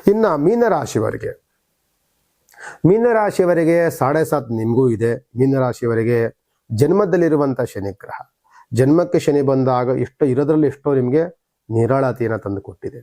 ಇನ್ನು ಮೀನರಾಶಿಯವರಿಗೆ 7.5 ನಿಮಗೂ ಇದೆ. ಮೀನರಾಶಿಯವರಿಗೆ ಜನ್ಮದಲ್ಲಿರುವಂಥ ಶನಿಗ್ರಹ, ಜನ್ಮಕ್ಕೆ ಶನಿ ಬಂದಾಗ ಇರೋದ್ರಲ್ಲಿ ಎಷ್ಟೋ ನಿಮಗೆ ನಿರಾಳತೆಯನ್ನು ತಂದು ಕೊಟ್ಟಿದೆ.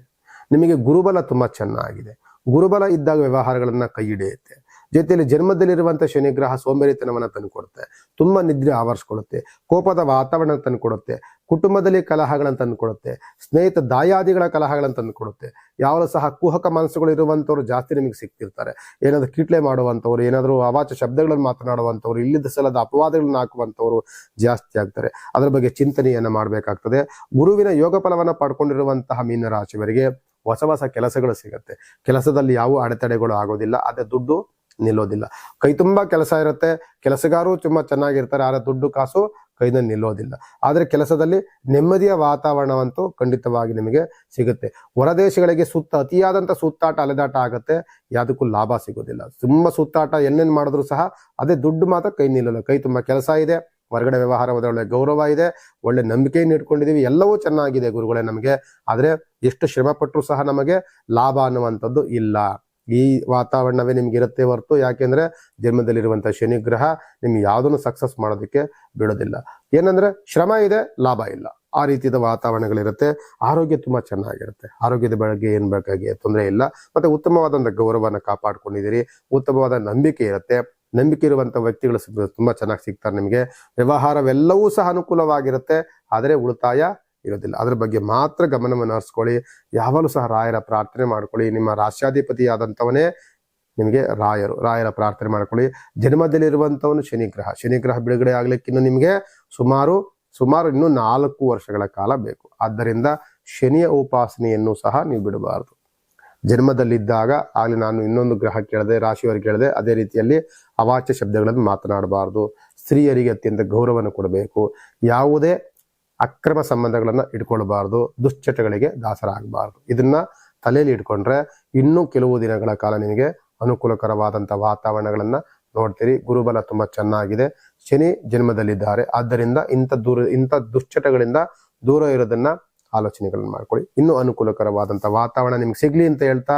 ನಿಮಗೆ ಗುರುಬಲ ತುಂಬ ಚೆನ್ನಾಗಿದೆ. ಗುರುಬಲ ಇದ್ದಾಗ ವ್ಯವಹಾರಗಳನ್ನು ಕೈ ಹಿಡಿಯುತ್ತೆ. ಜೊತೆಯಲ್ಲಿ ಜನ್ಮದಲ್ಲಿರುವಂಥ ಶನಿಗ್ರಹ ಸೋಂಬೇರಿತನವನ್ನು ತಂದುಕೊಡುತ್ತೆ, ತುಂಬ ನಿದ್ರೆ ಆವರಿಸ್ಕೊಳ್ಳುತ್ತೆ, ಕೋಪದ ವಾತಾವರಣ ತಂದುಕೊಡುತ್ತೆ, ಕುಟುಂಬದಲ್ಲಿ ಕಲಹಗಳನ್ನು ತಂದುಕೊಡುತ್ತೆ, ಸ್ನೇಹಿತ ದಾಯಾದಿಗಳ ಕಲಹಗಳನ್ನು ತಂದುಕೊಡುತ್ತೆ. ಯಾವಾಗಲೂ ಸಹ ಕುಹಕ ಮನಸ್ಸುಗಳು ಇರುವಂಥವ್ರು ಜಾಸ್ತಿ ನಿಮಗೆ ಸಿಗ್ತಿರ್ತಾರೆ. ಏನಾದರೂ ಕೀಟ್ಲೆ ಮಾಡುವಂಥವ್ರು, ಏನಾದರೂ ಅವಾಚ್ಯ ಶಬ್ದಗಳನ್ನು ಮಾತನಾಡುವಂಥವ್ರು, ಇಲ್ಲಿದ್ದ ಸಲದ ಅಪವಾದಗಳನ್ನು ಹಾಕುವಂಥವ್ರು ಜಾಸ್ತಿ ಆಗ್ತಾರೆ. ಅದರ ಬಗ್ಗೆ ಚಿಂತನೆಯನ್ನು ಮಾಡಬೇಕಾಗ್ತದೆ. ಗುರುವಿನ ಯೋಗ ಫಲವನ್ನು ಪಡ್ಕೊಂಡಿರುವಂತಹ ಮೀನರಾಶಿಯವರಿಗೆ ಹೊಸ ಕೆಲಸಗಳು ಸಿಗುತ್ತೆ. ಕೆಲಸದಲ್ಲಿ ಯಾವ ಅಡೆತಡೆಗಳು ಆಗೋದಿಲ್ಲ, ಅದೇ ದುಡ್ಡು ನಿಲ್ಲೋದಿಲ್ಲ. ಕೈ ತುಂಬ ಕೆಲಸ ಇರುತ್ತೆ, ಕೆಲಸಗಾರರು ತುಂಬ ಚೆನ್ನಾಗಿರ್ತಾರೆ, ಆದರೆ ದುಡ್ಡು ಕಾಸು ಕೈನಲ್ಲಿ ನಿಲ್ಲೋದಿಲ್ಲ. ಆದರೆ ಕೆಲಸದಲ್ಲಿ ನೆಮ್ಮದಿಯ ವಾತಾವರಣವಂತೂ ಖಂಡಿತವಾಗಿ ನಿಮಗೆ ಸಿಗುತ್ತೆ. ಹೊರದೇಶಗಳಿಗೆ ಅತಿಯಾದಂಥ ಸುತ್ತಾಟ ಅಲೆದಾಟ ಆಗುತ್ತೆ, ಯಾವುದಕ್ಕೂ ಲಾಭ ಸಿಗೋದಿಲ್ಲ. ತುಂಬ ಸುತ್ತಾಟ ಏನೇನು ಮಾಡಿದ್ರು ಸಹ ಅದೇ ದುಡ್ಡು ಮಾತ್ರ ಕೈ ನಿಲ್ಲಲ್ಲ. ಕೈ ತುಂಬ ಕೆಲಸ ಇದೆ, ಹೊರಗಡೆ ವ್ಯವಹಾರ ಒಳ್ಳೆ ಗೌರವ ಇದೆ, ಒಳ್ಳೆ ನಂಬಿಕೆಯನ್ನು ಇಟ್ಕೊಂಡಿದ್ದೀವಿ, ಎಲ್ಲವೂ ಚೆನ್ನಾಗಿದೆ ಗುರುಗಳೇ ನಮಗೆ. ಆದರೆ ಎಷ್ಟು ಶ್ರಮ ಪಟ್ಟರೂ ಸಹ ನಮಗೆ ಲಾಭ ಅನ್ನುವಂಥದ್ದು ಇಲ್ಲ. ಈ ವಾತಾವರಣವೇ ನಿಮ್ಗೆ ಇರುತ್ತೆ ಹೊರತು, ಯಾಕೆಂದ್ರೆ ಜನ್ಮದಲ್ಲಿರುವಂಥ ಶನಿಗ್ರಹ ನಿಮ್ಗೆ ಯಾವುದನ್ನು ಸಕ್ಸಸ್ ಮಾಡೋದಕ್ಕೆ ಬಿಡೋದಿಲ್ಲ. ಏನಂದ್ರೆ ಶ್ರಮ ಇದೆ, ಲಾಭ ಇಲ್ಲ, ಆ ರೀತಿಯ ವಾತಾವರಣಗಳಿರುತ್ತೆ. ಆರೋಗ್ಯ ತುಂಬಾ ಚೆನ್ನಾಗಿರುತ್ತೆ. ಆರೋಗ್ಯದ ಬಗ್ಗೆ ಏನ್ ಬೇಕಾಗಿ ತೊಂದರೆ ಇಲ್ಲ. ಮತ್ತೆ ಉತ್ತಮವಾದಂಥ ಗೌರವನ ಕಾಪಾಡ್ಕೊಂಡಿದ್ದೀರಿ, ಉತ್ತಮವಾದ ನಂಬಿಕೆ ಇರುತ್ತೆ. ನಂಬಿಕೆ ಇರುವಂಥ ವ್ಯಕ್ತಿಗಳು ತುಂಬಾ ಚೆನ್ನಾಗಿ ಸಿಗ್ತಾರೆ ನಿಮಗೆ. ವ್ಯವಹಾರವೆಲ್ಲವೂ ಸಹ ಅನುಕೂಲವಾಗಿರುತ್ತೆ, ಆದರೆ ಉಳಿತಾಯ ಇರೋದಿಲ್ಲ. ಅದ್ರ ಬಗ್ಗೆ ಮಾತ್ರ ಗಮನವನ್ನು ಹರಿಸ್ಕೊಳ್ಳಿ. ಯಾವಾಗಲೂ ಸಹ ರಾಯರ ಪ್ರಾರ್ಥನೆ ಮಾಡ್ಕೊಳ್ಳಿ. ನಿಮ್ಮ ರಾಶ್ಯಾಧಿಪತಿ ಆದಂಥವನೇ ನಿಮಗೆ ರಾಯರ ಪ್ರಾರ್ಥನೆ ಮಾಡ್ಕೊಳ್ಳಿ. ಜನ್ಮದಲ್ಲಿರುವಂಥವನು ಶನಿಗ್ರಹ ಬಿಡುಗಡೆ ಆಗ್ಲಿಕ್ಕಿನ್ನು ನಿಮಗೆ ಸುಮಾರು ಇನ್ನು 4 ವರ್ಷಗಳ ಕಾಲ ಬೇಕು. ಆದ್ದರಿಂದ ಶನಿಯ ಉಪಾಸನೆಯನ್ನು ಸಹ ನೀವು ಬಿಡಬಾರದು. ಜನ್ಮದಲ್ಲಿದ್ದಾಗ ಆಗಲಿ, ನಾನು ಇನ್ನೊಂದು ಗ್ರಹ ಕೇಳಿದೆ, ರಾಶಿಯವರಿಗೆ ಕೇಳಿದೆ, ಅದೇ ರೀತಿಯಲ್ಲಿ ಅವಾಚ್ಯ ಶಬ್ದಗಳನ್ನು ಮಾತನಾಡಬಾರ್ದು. ಸ್ತ್ರೀಯರಿಗೆ ಅತ್ಯಂತ ಗೌರವವನ್ನು ಕೊಡಬೇಕು. ಯಾವುದೇ ಅಕ್ರಮ ಸಂಬಂಧಗಳನ್ನು ಇಟ್ಕೊಳ್ಬಾರ್ದು. ದುಶ್ಚಟಗಳಿಗೆ ದಾಸರಾಗಬಾರ್ದು. ಇದನ್ನ ತಲೆಯಲ್ಲಿ ಇಟ್ಕೊಂಡ್ರೆ ಇನ್ನೂ ಕೆಲವು ದಿನಗಳ ಕಾಲ ನಿಮಗೆ ಅನುಕೂಲಕರವಾದಂಥ ವಾತಾವರಣಗಳನ್ನ ನೋಡ್ತೀರಿ. ಗುರುಬಲ ತುಂಬಾ ಚೆನ್ನಾಗಿದೆ, ಶನಿ ಜನ್ಮದಲ್ಲಿದ್ದಾರೆ. ಆದ್ದರಿಂದ ಇಂಥ ದುಶ್ಚಟಗಳಿಂದ ದೂರ ಇರೋದನ್ನ ಆಲೋಚನೆಗಳನ್ನು ಮಾಡ್ಕೊಳ್ಳಿ. ಇನ್ನೂ ಅನುಕೂಲಕರವಾದಂಥ ವಾತಾವರಣ ನಿಮ್ಗೆ ಸಿಗ್ಲಿ ಅಂತ ಹೇಳ್ತಾ